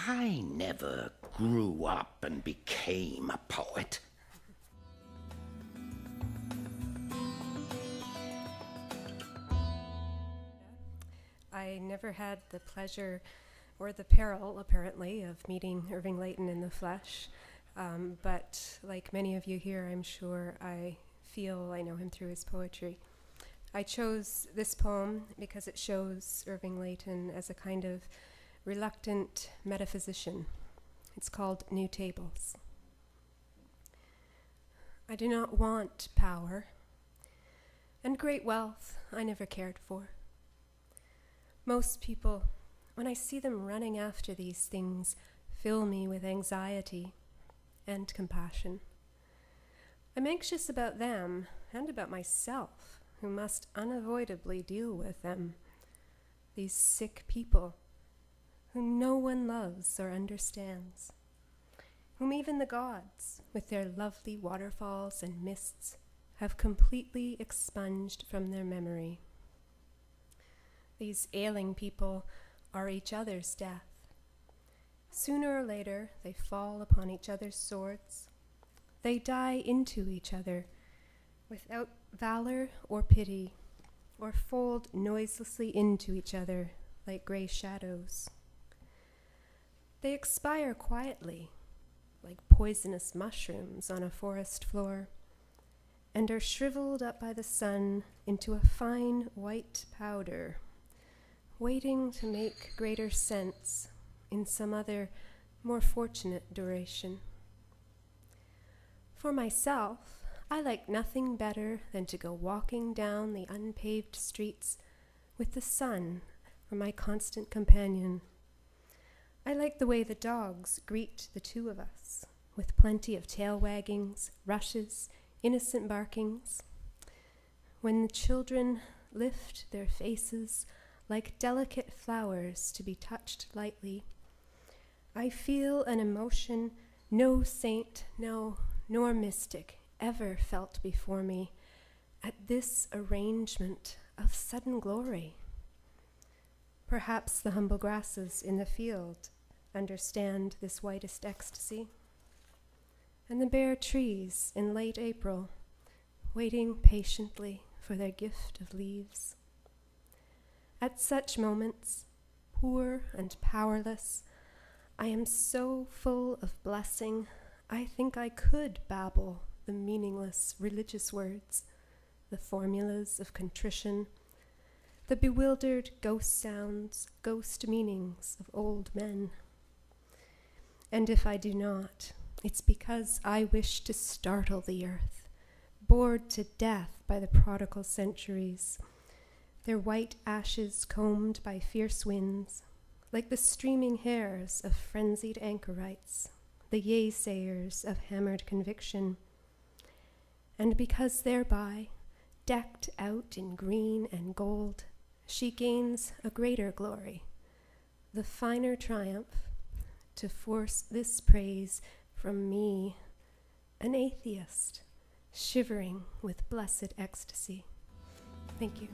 I never grew up and became a poet. I never had the pleasure or the peril, apparently, of meeting Irving Layton in the flesh. But like many of you here, I'm sure I feel I know him through his poetry. I chose this poem because it shows Irving Layton as a kind of reluctant metaphysician. It's called New Tables. I do not want power, and great wealth I never cared for. Most people, when I see them running after these things, fill me with anxiety and compassion. I'm anxious about them and about myself, who must unavoidably deal with them, these sick people whom no one loves or understands, whom even the gods, with their lovely waterfalls and mists, have completely expunged from their memory. These ailing people are each other's death. Sooner or later, they fall upon each other's swords. They die into each other without valor or pity, or fold noiselessly into each other like gray shadows. They expire quietly, like poisonous mushrooms on a forest floor, and are shriveled up by the sun into a fine white powder, waiting to make greater sense in some other, more fortunate duration. For myself, I like nothing better than to go walking down the unpaved streets with the sun for my constant companion. I like the way the dogs greet the two of us, with plenty of tail waggings, rushes, innocent barkings. When the children lift their faces like delicate flowers to be touched lightly, I feel an emotion no saint, no, nor mystic ever felt before me at this arrangement of sudden glory. Perhaps the humble grasses in the field understand this whitest ecstasy, and the bare trees in late April, waiting patiently for their gift of leaves. At such moments, poor and powerless, I am so full of blessing, I think I could babble the meaningless religious words, the formulas of contrition, the bewildered ghost sounds, ghost meanings of old men. And if I do not, it's because I wish to startle the earth, bored to death by the prodigal centuries, their white ashes combed by fierce winds, like the streaming hairs of frenzied anchorites, the yea-sayers of hammered conviction. And because thereby, decked out in green and gold, she gains a greater glory, the finer triumph, to force this praise from me, an atheist, shivering with blessed ecstasy. Thank you.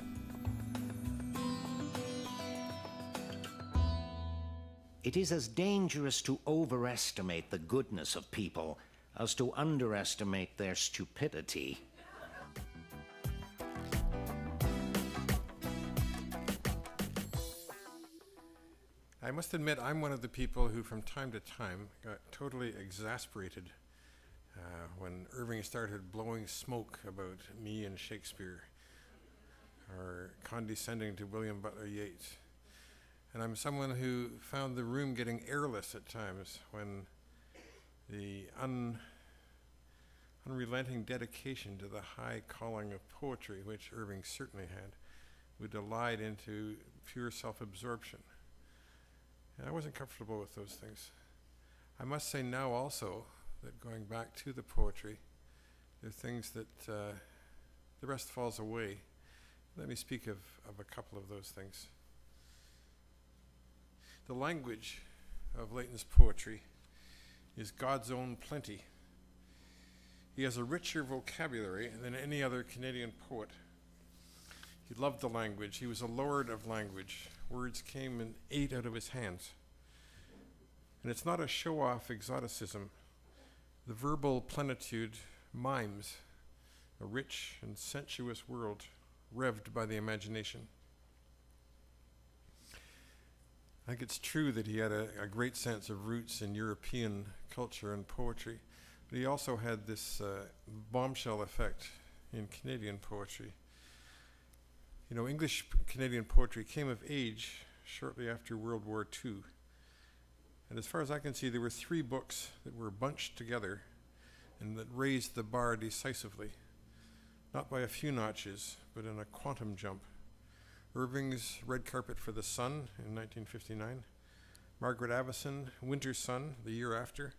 It is as dangerous to overestimate the goodness of people as to underestimate their stupidity. I must admit, I'm one of the people who from time to time got totally exasperated when Irving started blowing smoke about me and Shakespeare, or condescending to William Butler Yeats. And I'm someone who found the room getting airless at times when the unrelenting dedication to the high calling of poetry, which Irving certainly had, would elide into pure self-absorption. And I wasn't comfortable with those things. I must say now also that going back to the poetry, there are things that the rest falls away. Let me speak of a couple of those things. The language of Layton's poetry is God's own plenty. He has a richer vocabulary than any other Canadian poet. He loved the language. He was a lord of language. Words came and ate out of his hands. And it's not a show-off exoticism. The verbal plenitude mimes a rich and sensuous world revved by the imagination. I think it's true that he had a great sense of roots in European culture and poetry, but he also had this bombshell effect in Canadian poetry. You know, English Canadian poetry came of age shortly after World War II. And as far as I can see, there were 3 books that were bunched together and that raised the bar decisively, not by a few notches, but in a quantum jump. Irving's Red Carpet for the Sun in 1959, Margaret Atwood, Winter Sun the year after,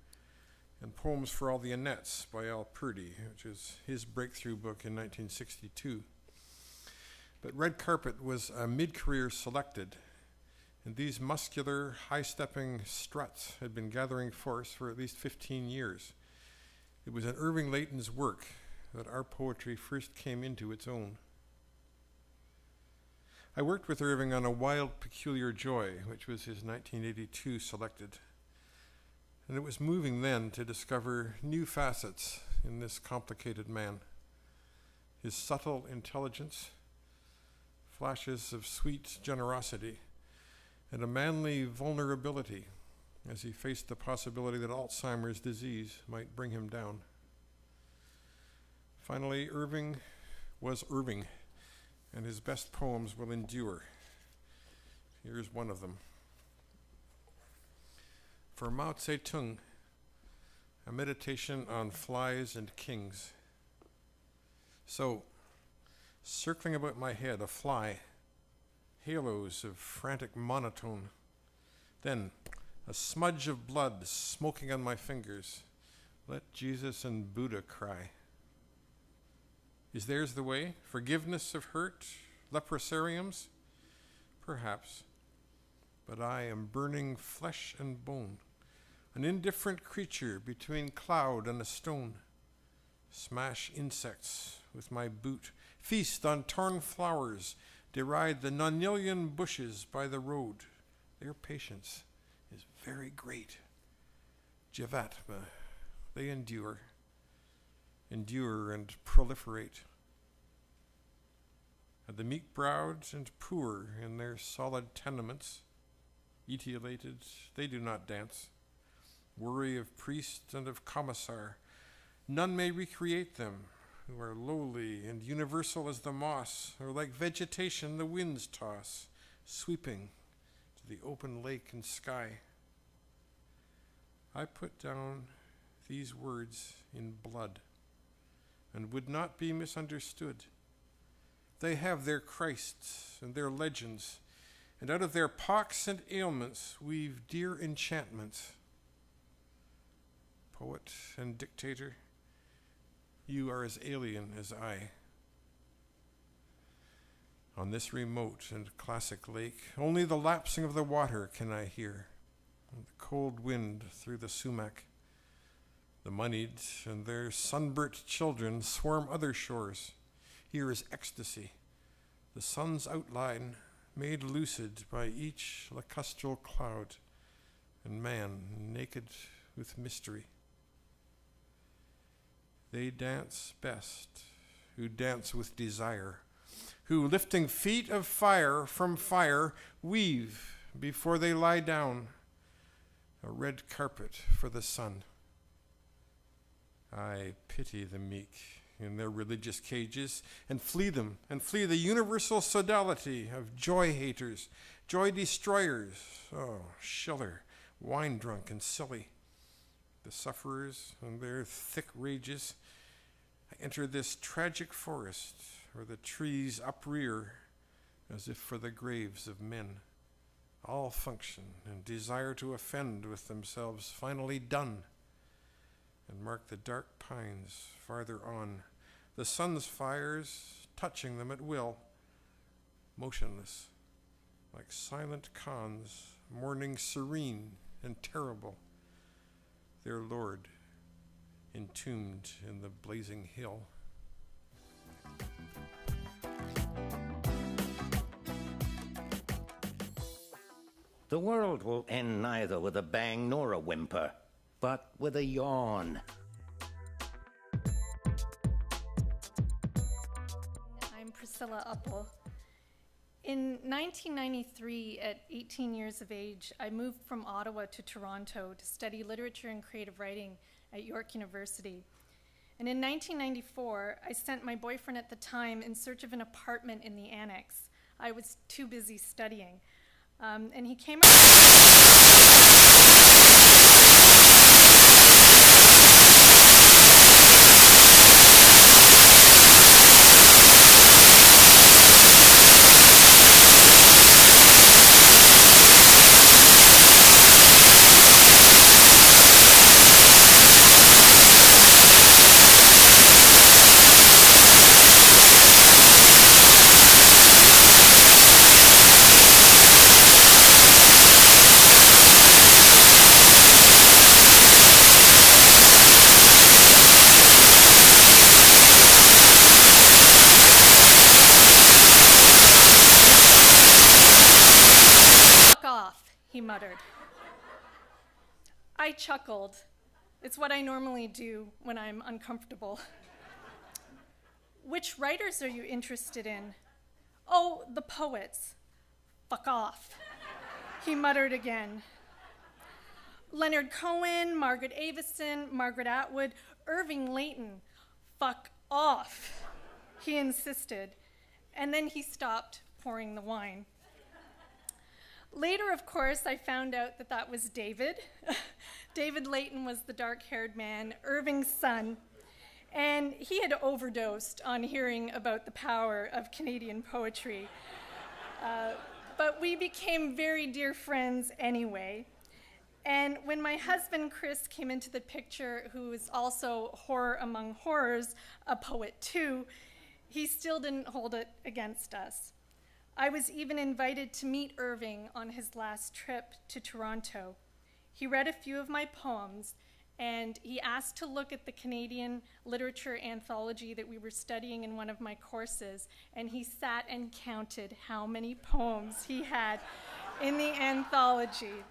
and Poems for All the Annettes by Al Purdy, which is his breakthrough book in 1962. But Red Carpet was a mid-career selected, and these muscular, high-stepping struts had been gathering force for at least 15 years. It was in Irving Layton's work that our poetry first came into its own. I worked with Irving on A Wild Peculiar Joy, which was his 1982 selected. And it was moving then to discover new facets in this complicated man. His subtle intelligence, flashes of sweet generosity, and a manly vulnerability as he faced the possibility that Alzheimer's disease might bring him down. Finally, Irving was Irving, and his best poems will endure. Here's one of them. For Mao Zedong, a meditation on flies and kings. So, circling about my head, a fly, halos of frantic monotone. Then, a smudge of blood smoking on my fingers. Let Jesus and Buddha cry. Is theirs the way? Forgiveness of hurt? Leprosariums? Perhaps. But I am burning flesh and bone, an indifferent creature between cloud and a stone. Smash insects with my boot, feast on torn flowers, deride the nonilian bushes by the road. Their patience is very great. Jivatma, they endure and proliferate. And the meek-browed and poor in their solid tenements, etiolated, they do not dance. Worry of priest and of commissar, none may recreate them, who are lowly and universal as the moss, or like vegetation the winds toss, sweeping to the open lake and sky. I put down these words in blood, and would not be misunderstood. They have their Christs and their legends, and out of their pox and ailments weave dear enchantments. Poet and dictator, you are as alien as I. On this remote and classic lake, only the lapsing of the water can I hear, and the cold wind through the sumac. The moneyed and their sunburnt children swarm other shores. Here is ecstasy, the sun's outline made lucid by each lacustral cloud, and man naked with mystery. They dance best who dance with desire, who, lifting feet of fire from fire, weave before they lie down a red carpet for the sun. I pity the meek in their religious cages, and flee them, and flee the universal sodality of joy haters, joy destroyers. Oh, Schiller, wine drunk and silly. The sufferers and their thick rages. I enter this tragic forest where the trees uprear as if for the graves of men. All function and desire to offend with themselves finally done, and mark the dark pines farther on, the sun's fires touching them at will, motionless, like silent Khans, mourning serene and terrible, their lord entombed in the blazing hill. The world will end neither with a bang nor a whimper, but with a yawn. I'm Priscila Uppal. In 1993, at 18 years of age, I moved from Ottawa to Toronto to study literature and creative writing at York University. And in 1994, I sent my boyfriend at the time in search of an apartment in the annex. I was too busy studying. And he came he muttered. I chuckled. It's what I normally do when I'm uncomfortable. Which writers are you interested in? Oh, the poets. Fuck off, he muttered again. Leonard Cohen, Margaret Atwood, Margaret Atwood, Irving Layton. Fuck off, he insisted. And then he stopped pouring the wine. Later, of course, I found out that that was David. David Layton was the dark-haired man, Irving's son, and he had overdosed on hearing about the power of Canadian poetry. But we became very dear friends anyway. And when my husband, Chris, came into the picture, who is also horror among horrors, a poet too, he still didn't hold it against us. I was even invited to meet Irving on his last trip to Toronto. He read a few of my poems, and he asked to look at the Canadian literature anthology that we were studying in one of my courses, and he sat and counted how many poems he had in the anthology.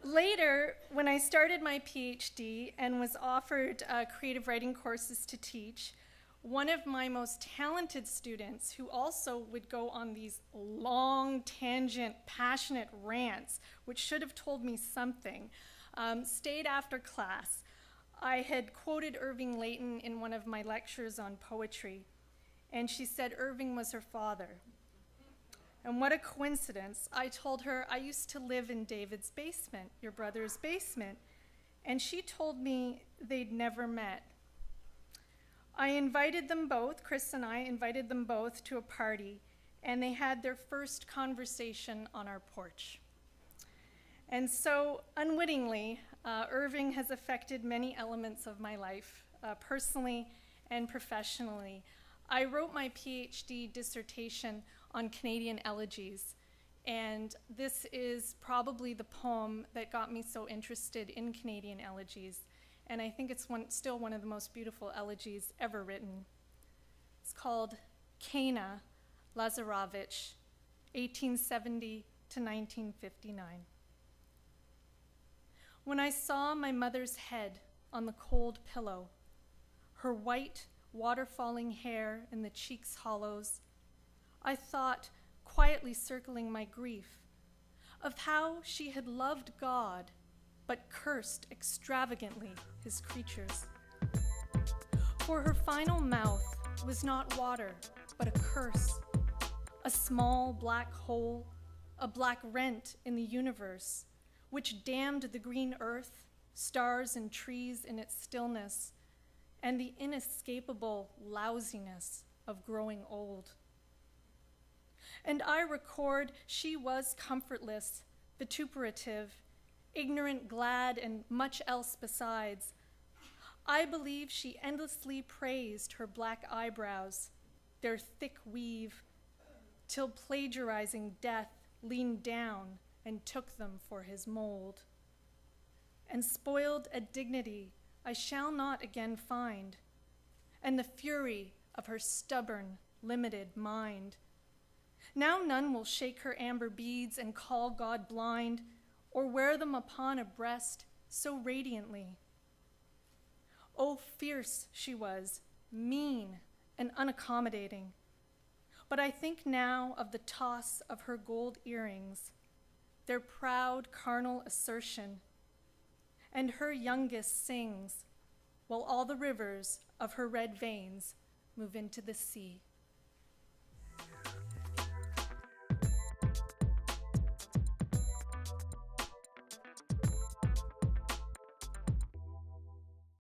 Later, when I started my PhD and was offered creative writing courses to teach, one of my most talented students, who also would go on these long, tangent, passionate rants, which should have told me something, stayed after class. I had quoted Irving Layton in one of my lectures on poetry, and she said Irving was her father. And what a coincidence. I told her I used to live in David's basement, your brother's basement, and she told me they'd never met. I invited them both, Chris and I invited them both to a party, and they had their first conversation on our porch. And so, unwittingly, Irving has affected many elements of my life, personally and professionally. I wrote my PhD dissertation on Canadian elegies, and this is probably the poem that got me so interested in Canadian elegies. And I think it's still one of the most beautiful elegies ever written. It's called Cana Lazarevich, 1870 to 1959. When I saw my mother's head on the cold pillow, her white, water-falling hair in the cheeks' hollows, I thought, quietly circling my grief, of how she had loved God but cursed extravagantly his creatures. For her final mouth was not water, but a curse, a small black hole, a black rent in the universe, which damned the green earth, stars and trees in its stillness, and the inescapable lousiness of growing old. And I record she was comfortless, vituperative, ignorant, glad, and much else besides. I believe she endlessly praised her black eyebrows, their thick weave, till plagiarizing death leaned down and took them for his mold, and spoiled a dignity I shall not again find, and the fury of her stubborn, limited mind. Now none will shake her amber beads and call God blind, or wear them upon a breast so radiantly. Oh, fierce she was, mean and unaccommodating. But I think now of the toss of her gold earrings, their proud carnal assertion, and her youngest sings, while all the rivers of her red veins move into the sea.